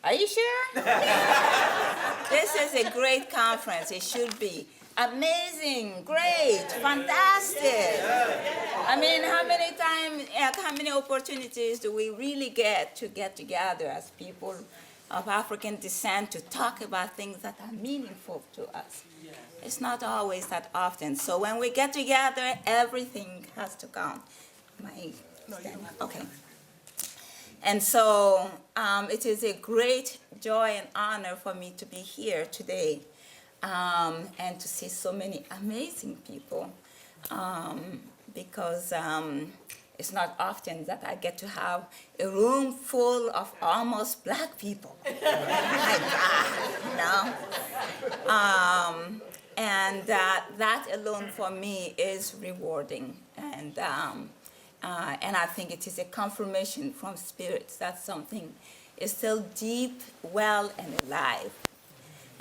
Are you sure? This is a great conference. It should be. Amazing, great, fantastic. I mean, how many opportunities do we really get to get together as people of African descent to talk about things that are meaningful to us? It's not always that often. So when we get together, everything has to count. Okay. And so it is a great joy and honor for me to be here today and to see so many amazing people because it's not often that I get to have a room full of almost black people. My God, you know? And that alone for me is rewarding. And I think it is a confirmation from spirits that something is still deep, well, and alive.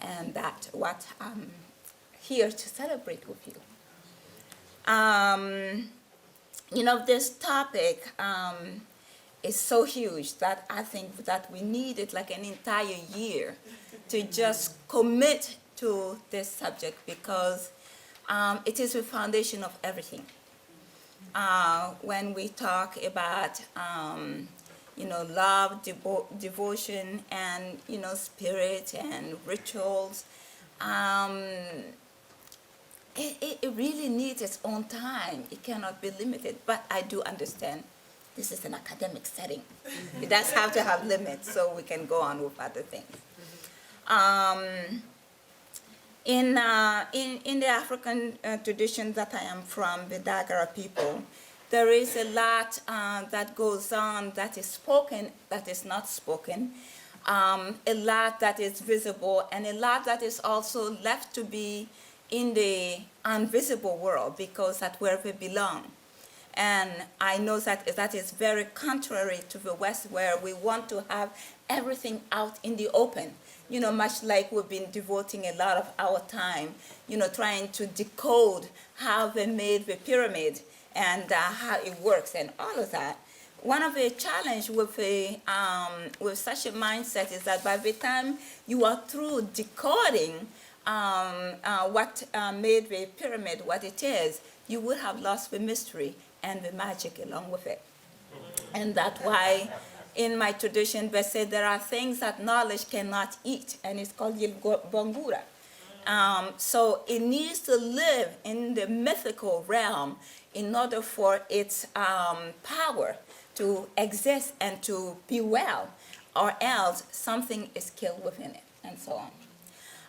And that's what I'm here to celebrate with you. You know, this topic is so huge that I think that we needed like an entire year to just commit to this subject because it is the foundation of everything. When we talk about, you know, love, devotion, and, you know, spirit and rituals, it really needs its own time. It cannot be limited, but I do understand this is an academic setting. It does have to have limits so we can go on with other things. In the African tradition that I am from, the Dagara people, there is a lot that goes on that is spoken, that is not spoken, a lot that is visible, and a lot that is also left to be in the invisible world because that's where we belong. And I know that that is very contrary to the West, where we want to have everything out in the open. You know, much like we've been devoting a lot of our time, you know, trying to decode how they made the pyramid and how it works and all of that. One of the challenges with such a mindset is that by the time you are through decoding what made the pyramid what it is, you would have lost the mystery and the magic along with it. And that's why in my tradition they say there are things that knowledge cannot eat, and it's called Bongura. So it needs to live in the mythical realm in order for its power to exist and to be well, or else something is killed within it, and so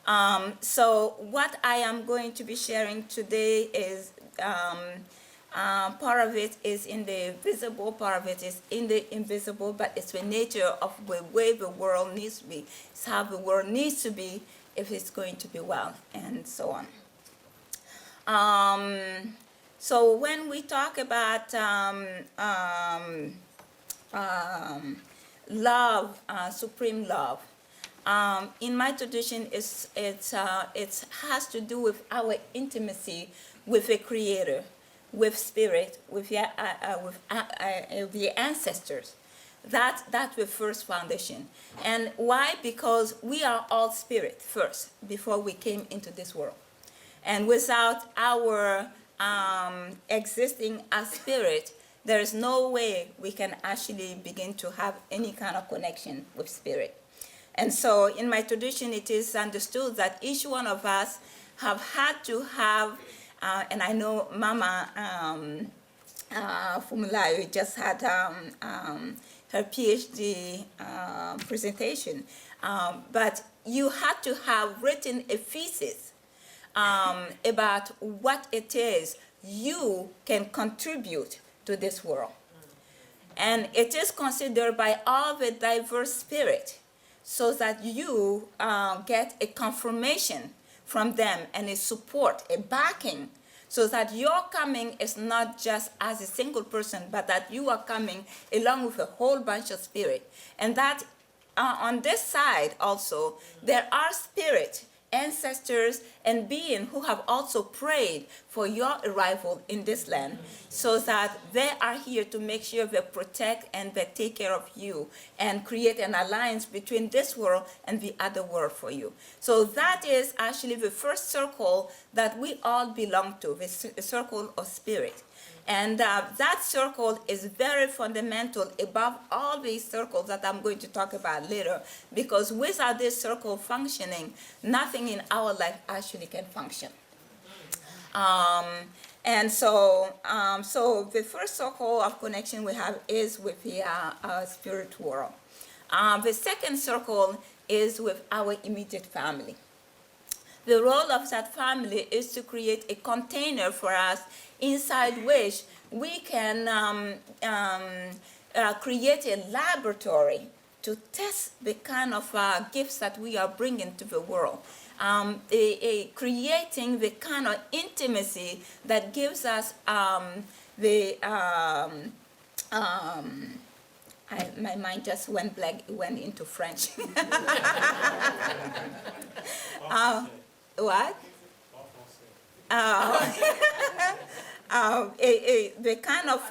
on. So what I am going to be sharing today is part of it is in the visible, part of it is in the invisible, but it's the nature of the way the world needs to be. It's how the world needs to be if it's going to be well, and so on. So when we talk about love, supreme love, in my tradition, it has to do with our intimacy with the Creator, with spirit, with the ancestors. That's the first foundation. And why? Because we are all spirit first before we came into this world. And without our existing as spirit, there is no way we can actually begin to have any kind of connection with spirit. And so in my tradition, it is understood that each one of us have had to have, and I know Mama Fumulayo just had her PhD presentation, but you had to have written a thesis about what it is you can contribute to this world. And it is considered by all the diverse spirit so that you get a confirmation from them and a support, a backing, so that your coming is not just as a single person, but that you are coming along with a whole bunch of spirit. And that on this side also, there are spirits ancestors and beings who have also prayed for your arrival in this land, so that they are here to make sure they protect and they take care of you and create an alliance between this world and the other world for you. So that is actually the first circle that we all belong to, the circle of spirit. And that circle is very fundamental above all these circles that I'm going to talk about later, because without this circle functioning, nothing in our life actually can function. And so, so the first circle of connection we have is with the spirit world. The second circle is with our immediate family. The role of that family is to create a container for us inside which we can create a laboratory to test the kind of gifts that we are bringing to the world. Creating the kind of intimacy that gives us my mind just went blank, went into French. What? The kind of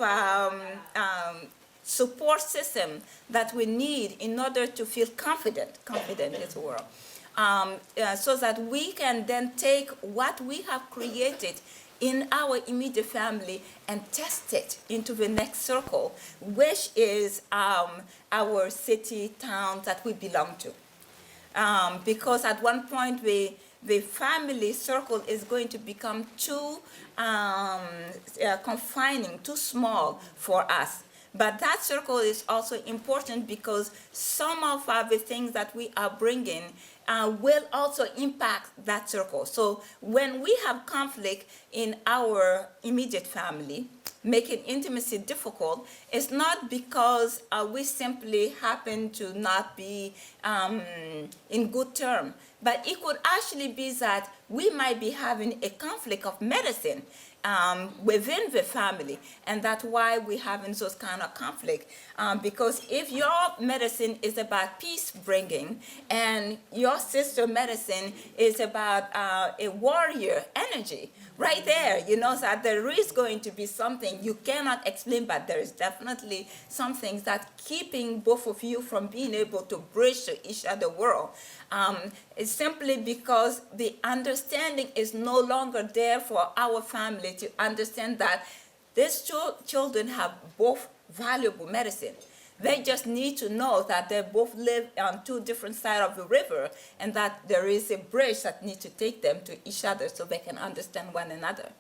support system that we need in order to feel confident in this world. So that we can then take what we have created in our immediate family and test it into the next circle, which is our city, town that we belong to. Because at one point the family circle is going to become too confining, too small for us. But that circle is also important because some of the things that we are bringing will also impact that circle. So when we have conflict in our immediate family, making intimacy difficult, it's not because we simply happen to not be in good terms, but it could actually be that we might be having a conflict of medicine within the family, and that's why we're having those kind of conflict. Because if your medicine is about peace bringing, and your sister medicine is about a warrior energy, right there, you know that there is going to be something you cannot explain, but there is definitely something that's keeping both of you from being able to bridge to each other world. It's simply because the understanding is no longer there for our family to understand that these children have both valuable medicine. They just need to know that they both live on two different sides of the river and that there is a bridge that needs to take them to each other so they can understand one another.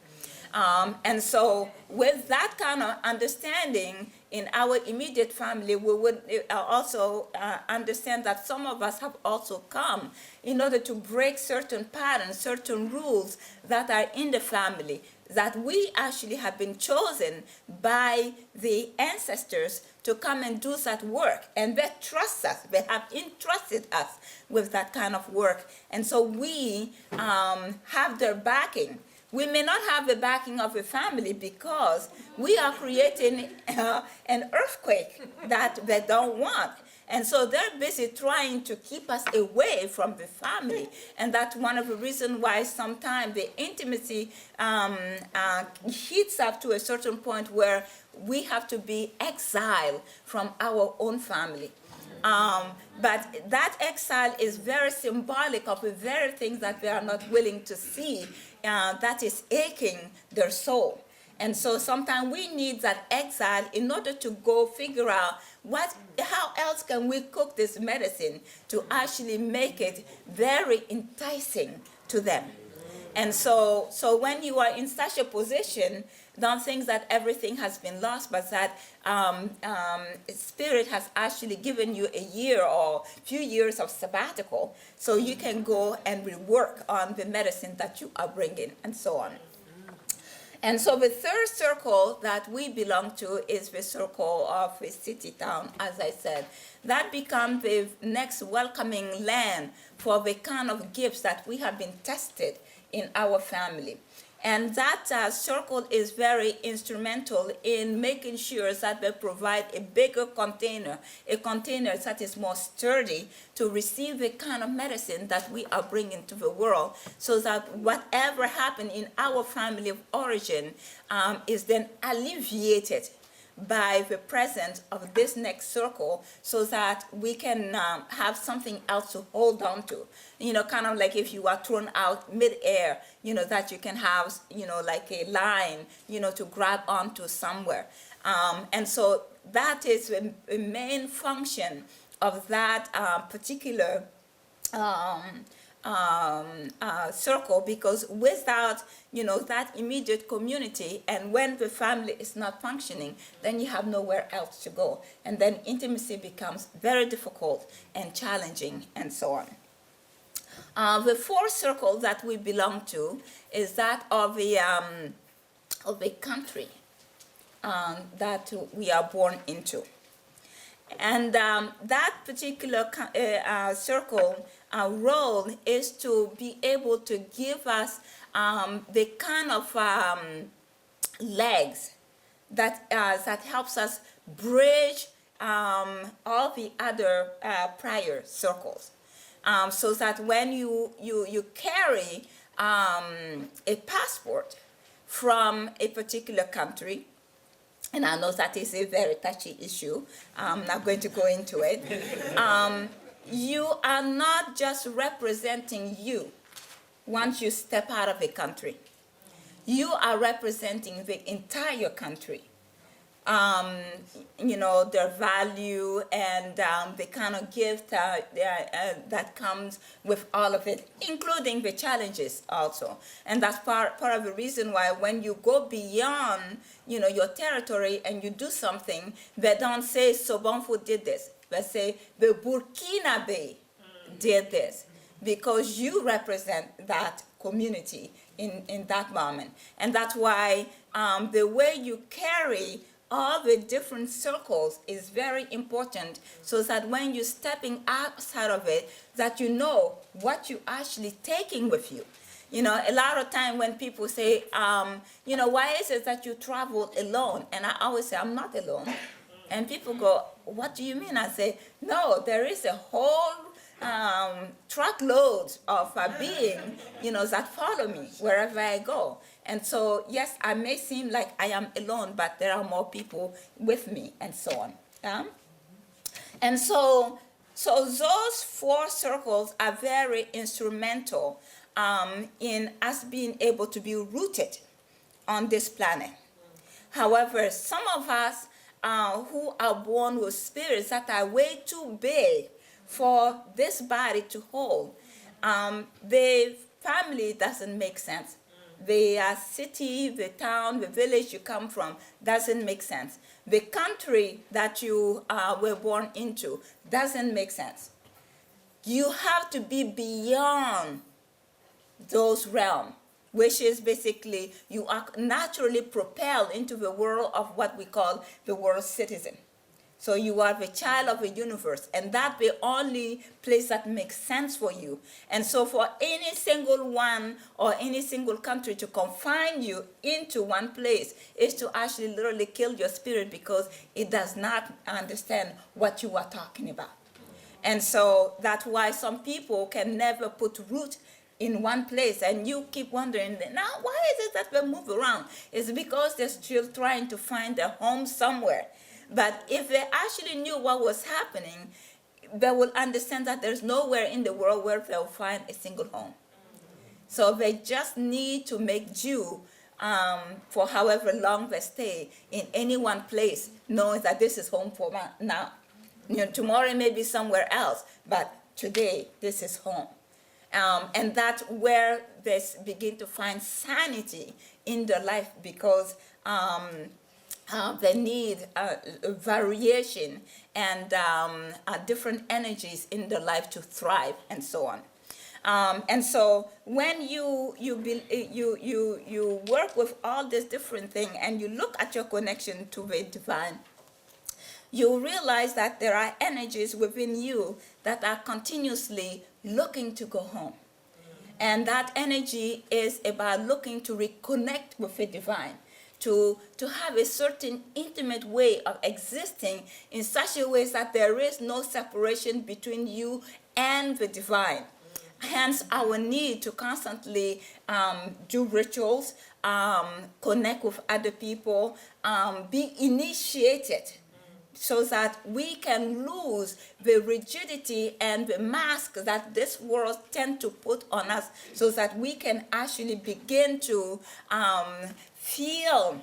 And so with that kind of understanding in our immediate family, we would also understand that some of us have also come in order to break certain patterns, certain rules that are in the family, that we actually have been chosen by the ancestors to come and do that work. And they trust us. They have entrusted us with that kind of work. And so we have their backing. We may not have the backing of a family because we are creating an earthquake that they don't want. And so they're busy trying to keep us away from the family. And that's one of the reasons why sometimes the intimacy heats up to a certain point where we have to be exiled from our own family. But that exile is very symbolic of the very things that they are not willing to see that is aching their soul. And so sometimes we need that exile in order to go figure out how else can we cook this medicine to actually make it very enticing to them. And so when you are in such a position, don't think that everything has been lost, but that Spirit has actually given you a year or few years of sabbatical, so you can go and rework on the medicine that you are bringing, and so on. And so the third circle that we belong to is the circle of the city town, as I said. That becomes the next welcoming land for the kind of gifts that we have been tested in our family. And that circle is very instrumental in making sure that they provide a bigger container, a container that is more sturdy to receive the kind of medicine that we are bringing to the world, so that whatever happened in our family of origin is then alleviated by the presence of this next circle, so that we can have something else to hold on to. Kind of like if you are thrown out mid-air, that you can have, like a line, to grab onto somewhere. And so that is the main function of that particular circle, because without that immediate community, and when the family is not functioning, then you have nowhere else to go, and then intimacy becomes very difficult and challenging, and so on. The fourth circle that we belong to is that of a country that we are born into. And that particular circle role is to be able to give us the kind of legs that helps us bridge all the other prior circles, so that when you carry a passport from a particular country, and I know that is a very touchy issue, I'm not going to go into it, you are not just representing you once you step out of a country. You are representing the entire country. Their value and the kind of gift that comes with all of it, including the challenges also. And that's part of the reason why when you go beyond, your territory and you do something, they don't say Sobonfu did this. They say the Burkinabe did this, because you represent that community in that moment. And that's why the way you carry all the different circles is very important, so that when you're stepping outside of it, that you know what you're actually taking with you. A lot of time when people say, why is it that you travel alone? And I always say, I'm not alone. And people go, what do you mean? I say, no, there is a whole truckloads of being, that follow me wherever I go. And so, yes, I may seem like I am alone, but there are more people with me, and so on. And so those four circles are very instrumental in us being able to be rooted on this planet. However, some of us who are born with spirits that are way too big for this body to hold, the family doesn't make sense. The city, the town, the village you come from doesn't make sense. The country that you were born into doesn't make sense. You have to be beyond those realms, which is basically you are naturally propelled into the world of what we call the world citizen. So you are the child of the universe, and that's the only place that makes sense for you. And so for any single one or any single country to confine you into one place is to actually literally kill your spirit, because it does not understand what you are talking about. And so that's why some people can never put root in one place, and you keep wondering, now why is it that they move around? It's because they're still trying to find a home somewhere. But if they actually knew what was happening, they will understand that there's nowhere in the world where they'll find a single home. So they just need to make do for however long they stay in any one place, knowing that this is home for now. Tomorrow it may be somewhere else, but today this is home. And that's where they begin to find sanity in their life, because they need variation and different energies in their life to thrive, and so on. And so when you work with all these different things and you look at your connection to the divine, you realize that there are energies within you that are continuously looking to go home. And that energy is about looking to reconnect with the divine, to have a certain intimate way of existing in such a way that there is no separation between you and the divine. Hence, our need to constantly do rituals, connect with other people, be initiated, so that we can lose the rigidity and the mask that this world tend to put on us, so that we can actually begin to feel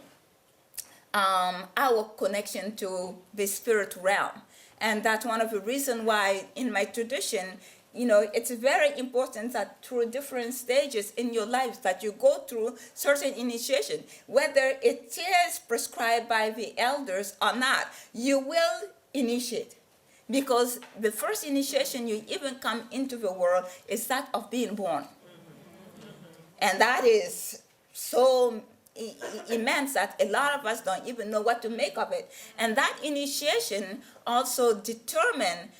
our connection to the spirit realm. And that's one of the reasons why in my tradition, it's very important that through different stages in your life that you go through certain initiation, whether it is prescribed by the elders or not, you will initiate. Because the first initiation you even come into the world is that of being born. And that is so immense that a lot of us don't even know what to make of it. And that initiation also determines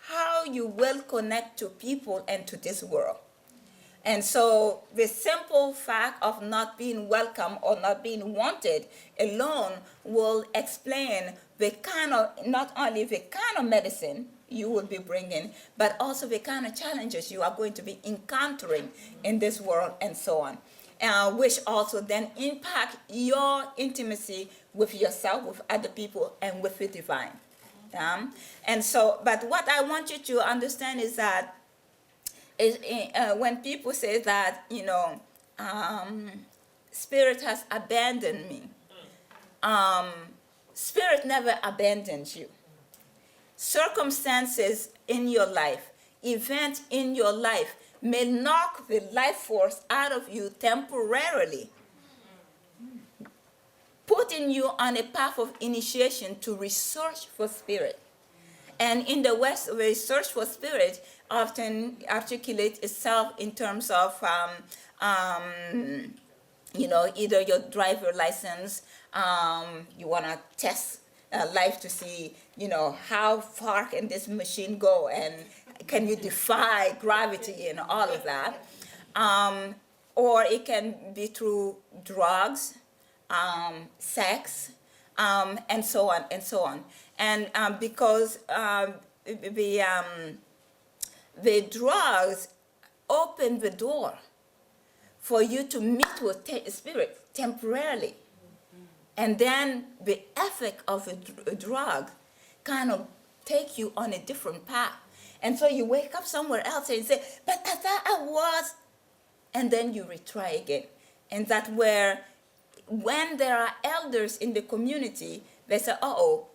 how you will connect to people and to this world. And so the simple fact of not being welcome or not being wanted alone will explain the kind of, not only the kind of medicine you will be bringing, but also the kind of challenges you are going to be encountering in this world and so on. Which also then impact your intimacy with yourself, with other people, and with the divine. And so, but what I want you to understand is that when people say that, spirit has abandoned me, spirit never abandons you. Circumstances in your life, events in your life may knock the life force out of you temporarily, putting you on a path of initiation to research for spirit. And in the West, the search for spirit often articulates itself in terms of, either your driver license, you want to test life to see, how far can this machine go, and can you defy gravity and all of that. Or it can be through drugs, sex, and so on and so on. And because the drugs open the door for you to meet with spirit temporarily. And then the effect of a drug kind of take you on a different path. And so you wake up somewhere else and you say, but I thought I was. And then you retry again. And that's where, when there are elders in the community, they say,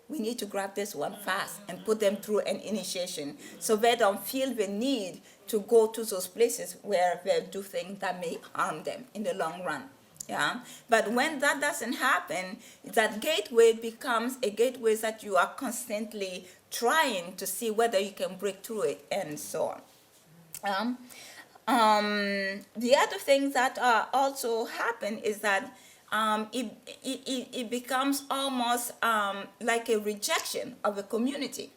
we need to grab this one fast and put them through an initiation, so they don't feel the need to go to those places where they do things that may harm them in the long run. Yeah? But when that doesn't happen, that gateway becomes a gateway that you are constantly trying to see whether you can break through it, and so on. The other thing that also happen is that it becomes almost like a rejection of a community.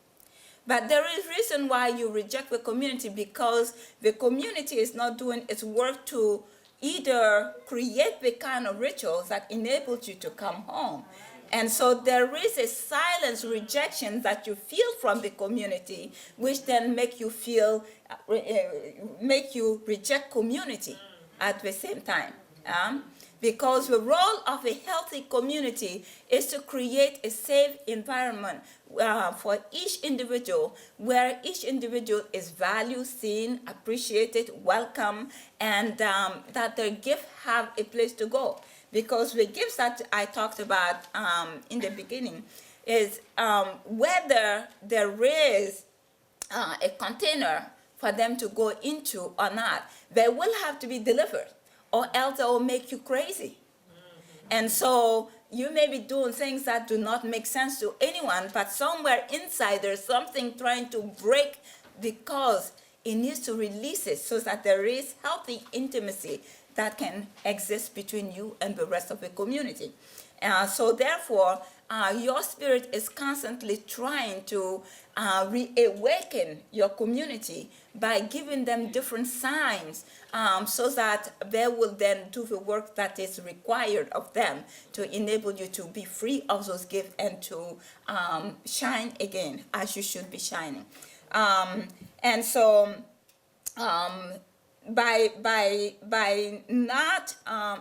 But there is reason why you reject the community, because the community is not doing its work to either create the kind of rituals that enables you to come home. And so there is a silent rejection that you feel from the community, which then make you feel, make you reject community at the same time. Because the role of a healthy community is to create a safe environment for each individual, where each individual is valued, seen, appreciated, welcome, and that their gift have a place to go. Because the gifts that I talked about in the beginning is whether there is a container for them to go into or not, they will have to be delivered, or else it will make you crazy. And so you may be doing things that do not make sense to anyone, but somewhere inside there's something trying to break, because it needs to release it so that there is healthy intimacy that can exist between you and the rest of the community. So therefore, your spirit is constantly trying to reawaken your community by giving them different signs, so that they will then do the work that is required of them to enable you to be free of those gifts and to shine again as you should be shining. And so by not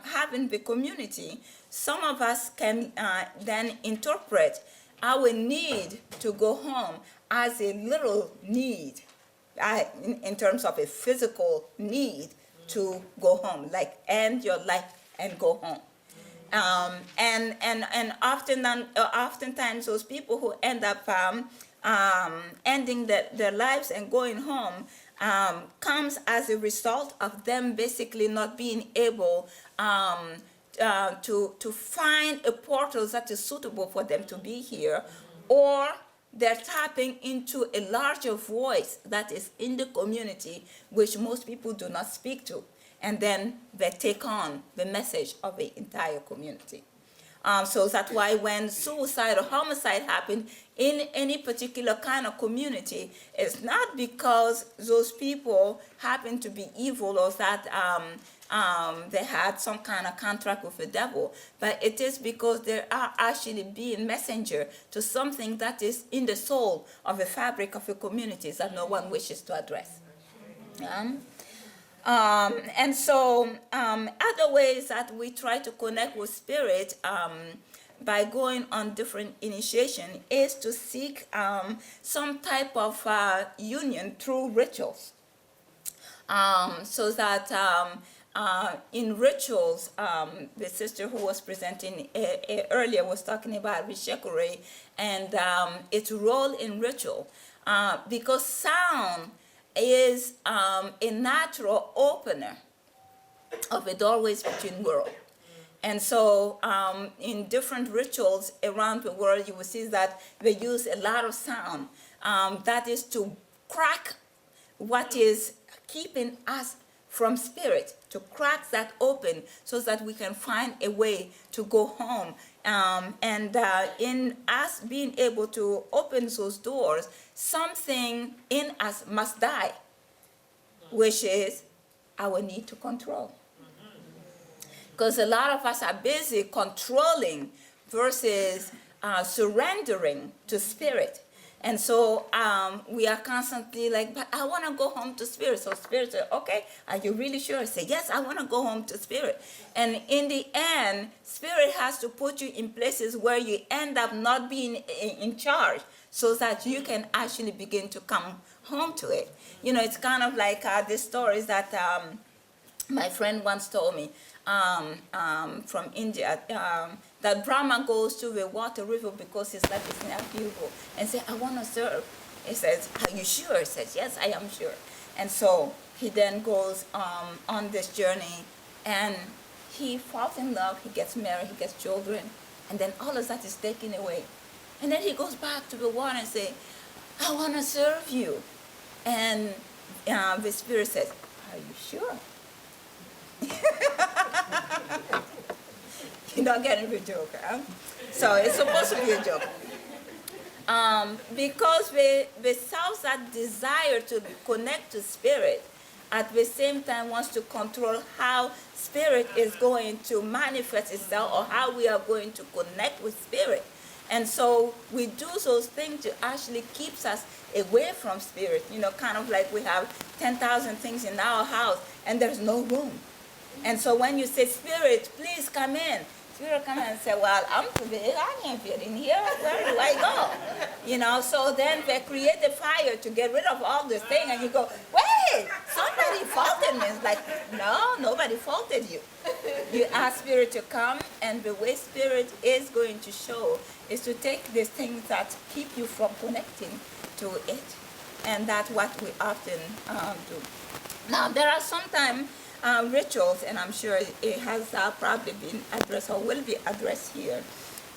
having the community, some of us can then interpret our need to go home as a little need, in terms of a physical need to go home, like end your life and go home. And oftentimes those people who end up ending their lives and going home comes as a result of them basically not being able to find a portal that is suitable for them to be here, or they're tapping into a larger voice that is in the community, which most people do not speak to, and then they take on the message of the entire community. So that's why when suicide or homicide happen in any particular kind of community, it's not because those people happen to be evil or that they had some kind of contract with the devil, but it is because they are actually being messenger to something that is in the soul of the fabric of the communities that no one wishes to address. And so other ways that we try to connect with spirit by going on different initiation is to seek some type of union through rituals. So that in rituals, the sister who was presenting earlier was talking about Rishekure and its role in ritual, because sound is a natural opener of the doorways between worlds. And so in different rituals around the world, you will see that they use a lot of sound. That is to crack what is keeping us from spirit, to crack that open so that we can find a way to go home. And in us being able to open those doors, something in us must die, which is our need to control. Because a lot of us are busy controlling versus surrendering to spirit. And so we are constantly like, but I want to go home to spirit. So spirit said, okay, are you really sure? I say, yes, I want to go home to spirit. And in the end, spirit has to put you in places where you end up not being in charge so that you can actually begin to come home to it. You know, it's kind of like this story that my friend once told me from India, that Brahma goes to the water river because his life is not beautiful, and say, I want to serve. He says, are you sure? He says, yes, I am sure. And so he then goes on this journey, and he falls in love, he gets married, he gets children, and then all of that is taken away. And then he goes back to the water and says, I want to serve you. And the spirit says, are you sure? You're not getting the joke, huh? So it's supposed to be a joke. Because the self that desire to connect to spirit at the same time wants to control how spirit is going to manifest itself or how we are going to connect with spirit. And so we do those things to actually keeps us away from spirit. You know, kind of like we have 10,000 things in our house and there's no room. And so when you say, spirit, please come in, spirit come in and say, well, I'm too big, I can't fit in here, where do I go? You know, so then they create a fire to get rid of all this thing, and you go, wait, somebody faulted me. It's like, no, nobody faulted you. You ask spirit to come, and the way spirit is going to show is to take these things that keep you from connecting to it. And that's what we often do. Now, there are sometimes rituals, and I'm sure it has probably been addressed or will be addressed here,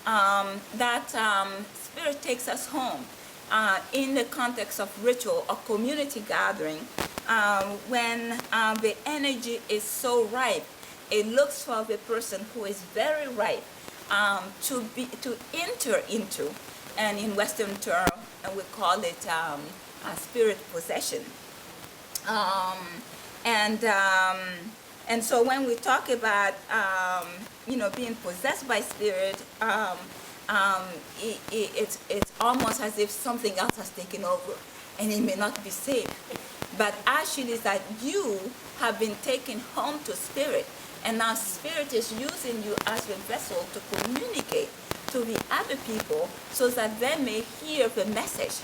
that spirit takes us home in the context of ritual or community gathering when the energy is so ripe. It looks for the person who is very ripe to enter into, and in Western term, we call it a spirit possession. Um, and and so when we talk about being possessed by spirit, it's almost as if something else has taken over, and it may not be safe. But actually, it's that you have been taken home to spirit, and now spirit is using you as a vessel to communicate to the other people so that they may hear the message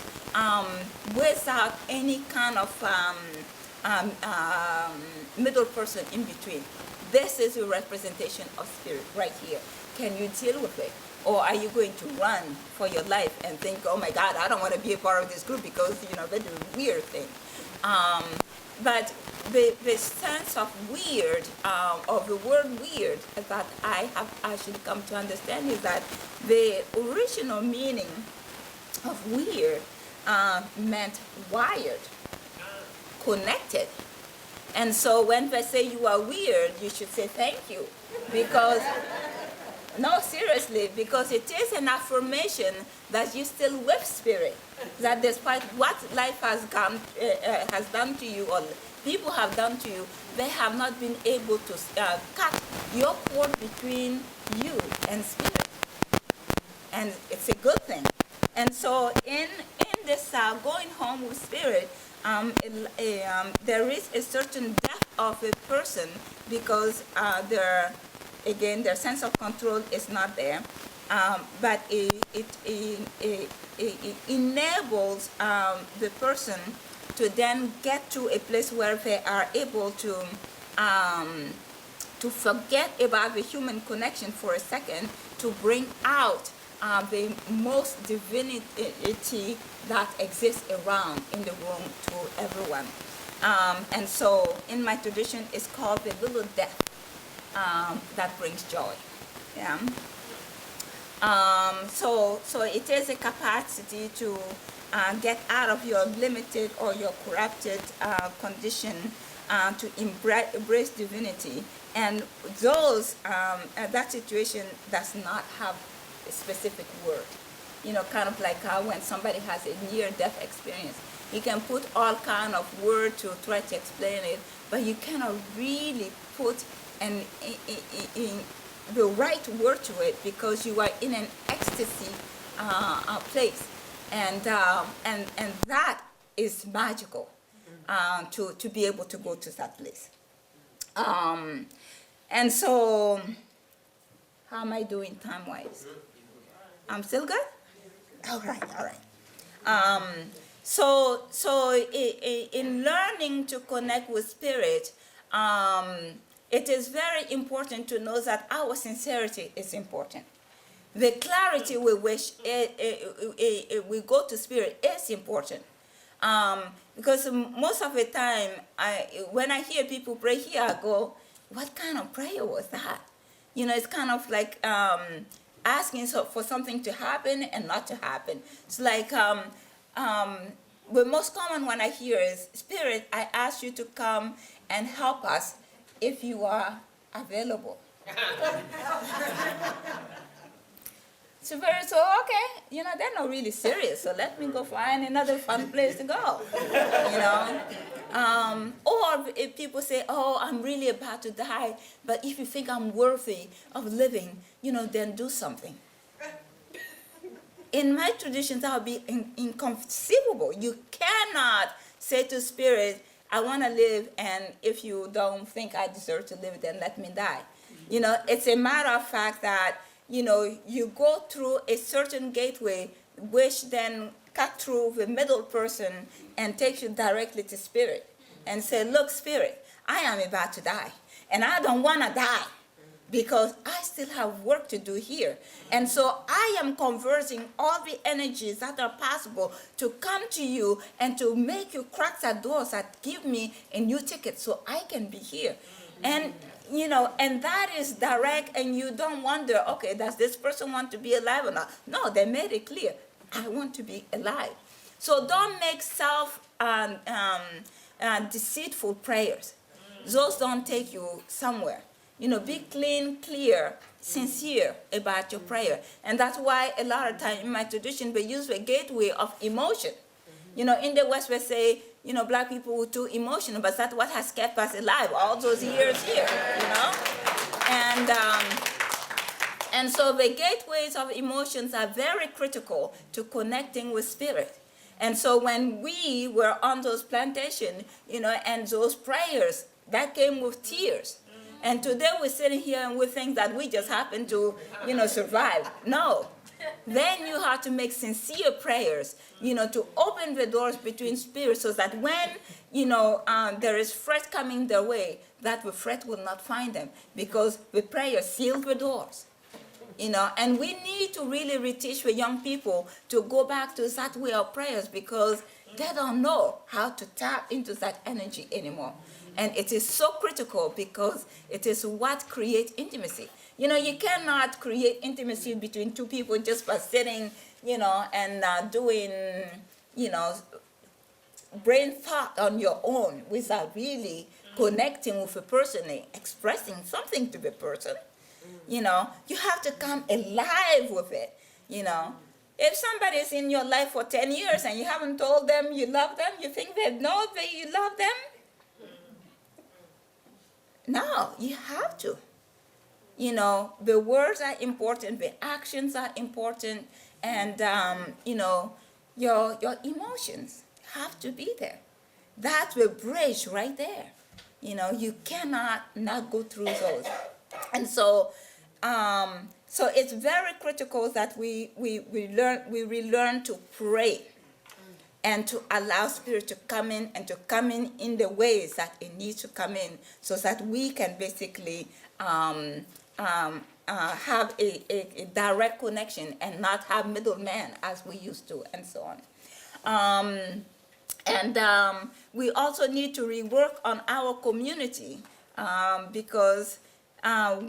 without any kind of middle person in between. This is a representation of spirit right here. Can you deal with it? Or are you going to run for your life and think, oh my God, I don't want to be a part of this group because, they do weird things. But the sense of weird, of the word weird, that I have actually come to understand is that the original meaning of weird meant wired, connected. And so when they say you are weird, you should say thank you. Because, no, seriously, because it is an affirmation that you're still with spirit. That despite what life has done to you, or people have done to you, they have not been able to cut your cord between you and spirit. And it's a good thing. And so in this going home with spirit, there is a certain depth of a person because their sense of control is not there, but it enables the person to then get to a place where they are able to forget about the human connection for a second, to bring out the most divinity that exists around in the room to everyone. And so in my tradition, it's called the little death that brings joy. Yeah. So it is a capacity to get out of your limited or your corrupted condition, to embrace divinity. And that situation does not have a specific word. Kind of like how when somebody has a near-death experience, you can put all kind of word to try to explain it, but you cannot really put in the right word to it because you are in an ecstasy place, and that is magical to be able to go to that place. And so, how am I doing time-wise? I'm still good? All right. So in learning to connect with spirit, it is very important to know that our sincerity is important. The clarity with which we go to spirit is important. Because most of the time, when I hear people pray here, I go, what kind of prayer was that? It's kind of like asking for something to happen and not to happen. It's like, the most common one I hear is, Spirit, I ask you to come and help us if you are available. So okay, they're not really serious, so let me go find another fun place to go, Or if people say, oh, I'm really about to die, but if you think I'm worthy of living, then do something. In my tradition, that would be inconceivable. You cannot say to spirit, I want to live, and if you don't think I deserve to live, then let me die. It's a matter of fact that, you go through a certain gateway, which then cut through the middle person and takes you directly to spirit and say, look, spirit, I am about to die, and I don't want to die because I still have work to do here. And so I am converting all the energies that are possible to come to you and to make you crack that doors that give me a new ticket so I can be here. And and that is direct, and you don't wonder, okay, does this person want to be alive or not? No, they made it clear, I want to be alive. So don't make deceitful prayers. Those don't take you somewhere. Be clean, clear, sincere about your prayer. And that's why a lot of time in my tradition, we use the gateway of emotion. In the West, we say, black people were too emotional, but that's what has kept us alive all those years here. And, and so the gateways of emotions are very critical to connecting with spirit. And so when we were on those plantations, and those prayers, that came with tears. And today we're sitting here and we think that we just happen to, survive. No. Then you have to make sincere prayers, to open the doors between spirits so that when, there is threat coming their way, that the threat will not find them because the prayer seals the doors. And we need to really reteach the young people to go back to that way of prayers because they don't know how to tap into that energy anymore. And it is so critical because it is what creates intimacy. You cannot create intimacy between two people just by sitting, and doing, brain thought on your own without really connecting with a person and expressing something to the person. You have to come alive with it, If somebody is in your life for 10 years and you haven't told them you love them, you think they know that you love them? No, you have to. The words are important, the actions are important, and, your emotions have to be there. That's the bridge right there. You cannot not go through those. And so, so it's very critical that we relearn to pray and to allow spirit to come in and to come in the ways that it needs to come in so that we can basically have a direct connection and not have middlemen as we used to and so on. We also need to rework on our community because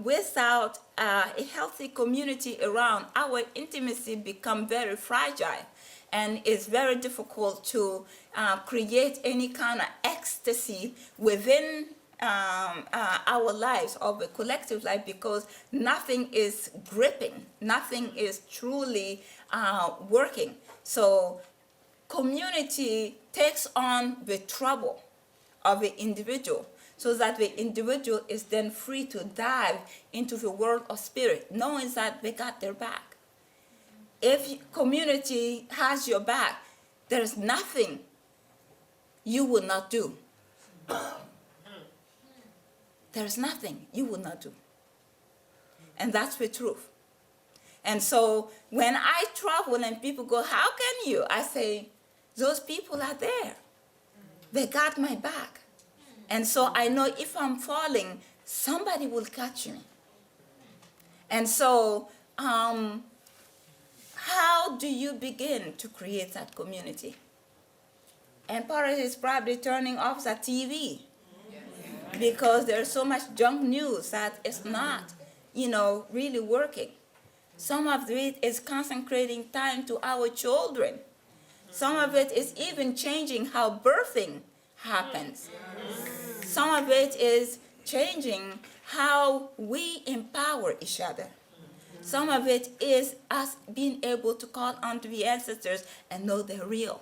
without a healthy community around, our intimacy become very fragile. And it's very difficult to create any kind of ecstasy within our lives or the collective life because nothing is gripping, nothing is truly working. So community takes on the trouble of the individual so that the individual is then free to dive into the world of spirit, knowing that they got their back. If community has your back, there's nothing you will not do. There's nothing you will not do. And that's the truth. And so when I travel and people go, how can you? I say, those people are there. They got my back. And so I know if I'm falling, somebody will catch me. And so, how do you begin to create that community? And part of it is probably turning off the TV because there's so much junk news that it's not, really working. Some of it is consecrating time to our children. Some of it is even changing how birthing happens. Some of it is changing how we empower each other. Some of it is us being able to call onto the ancestors and know they're real.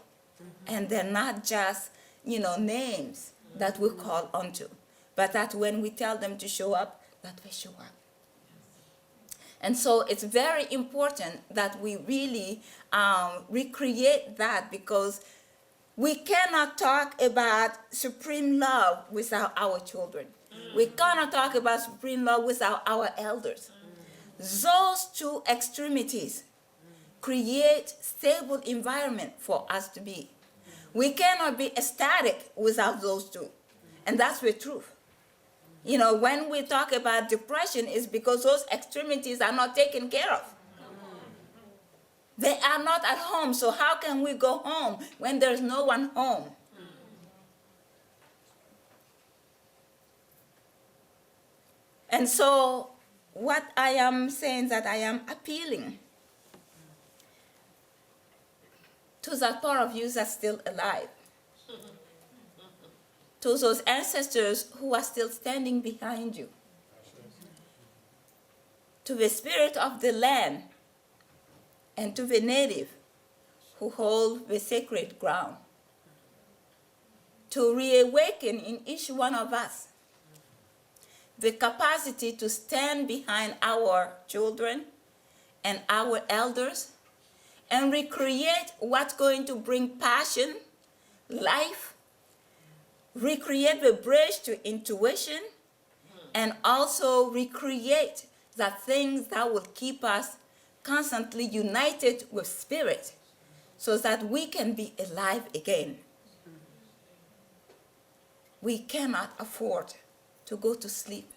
And they're not just, names that we call onto, but that when we tell them to show up, that they show up. And so it's very important that we really recreate that because we cannot talk about supreme love without our children. We cannot talk about supreme love without our elders. Those two extremities create stable environment for us to be. We cannot be ecstatic without those two. And that's the truth. When we talk about depression, it's because those extremities are not taken care of. They are not at home, so how can we go home when there's no one home? And so what I am saying that I am appealing to that part of you that's still alive, to those ancestors who are still standing behind you, to the spirit of the land and to the native who hold the sacred ground, to reawaken in each one of us the capacity to stand behind our children and our elders and recreate what's going to bring passion, life, recreate the bridge to intuition, and also recreate the things that will keep us constantly united with spirit so that we can be alive again. We cannot afford to go to sleep.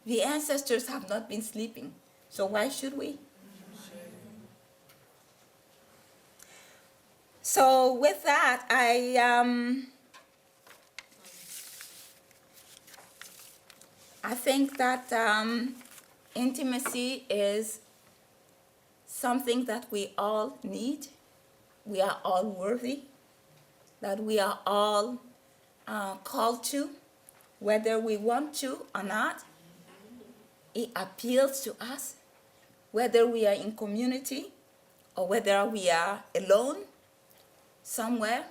The ancestors have not been sleeping, so why should we? So with that, I think that intimacy is something that we all need. We are all worthy, that we are all called to, whether we want to or not. It appeals to us, whether we are in community or whether we are alone somewhere.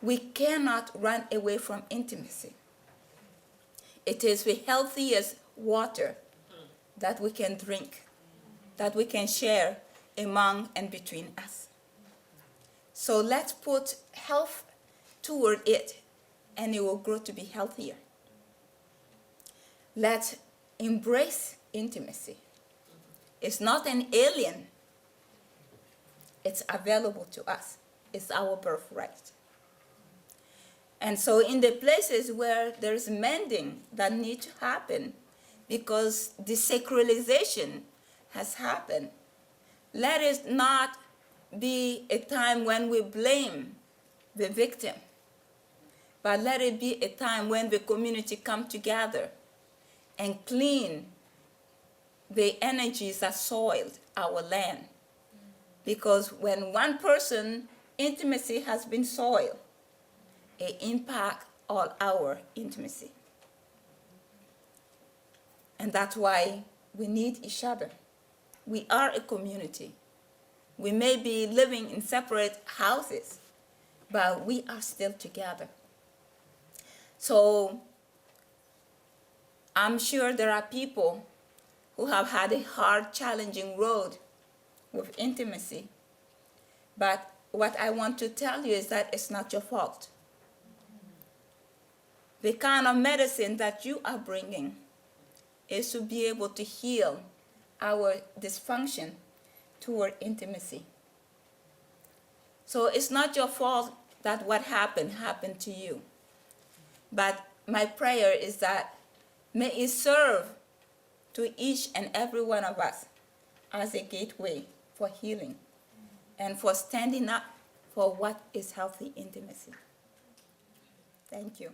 We cannot run away from intimacy. It is the healthiest water that we can drink, that we can share among and between us. So let's put health toward it, and it will grow to be healthier. Let's embrace intimacy. It's not an alien. It's available to us. It's our birthright. And so in the places where there is mending that needs to happen because desacralization has happened, let it not be a time when we blame the victim, but let it be a time when the community come together and clean the energies that soiled our land. Because when one person intimacy has been soiled, it impacts all our intimacy. And that's why we need each other. We are a community. We may be living in separate houses, but we are still together. So I'm sure there are people who have had a hard, challenging road with intimacy. But what I want to tell you is that it's not your fault. The kind of medicine that you are bringing is to be able to heal our dysfunction toward intimacy. So it's not your fault that what happened to you. But my prayer is that may it serve to each and every one of us as a gateway for healing and for standing up for what is healthy intimacy. Thank you.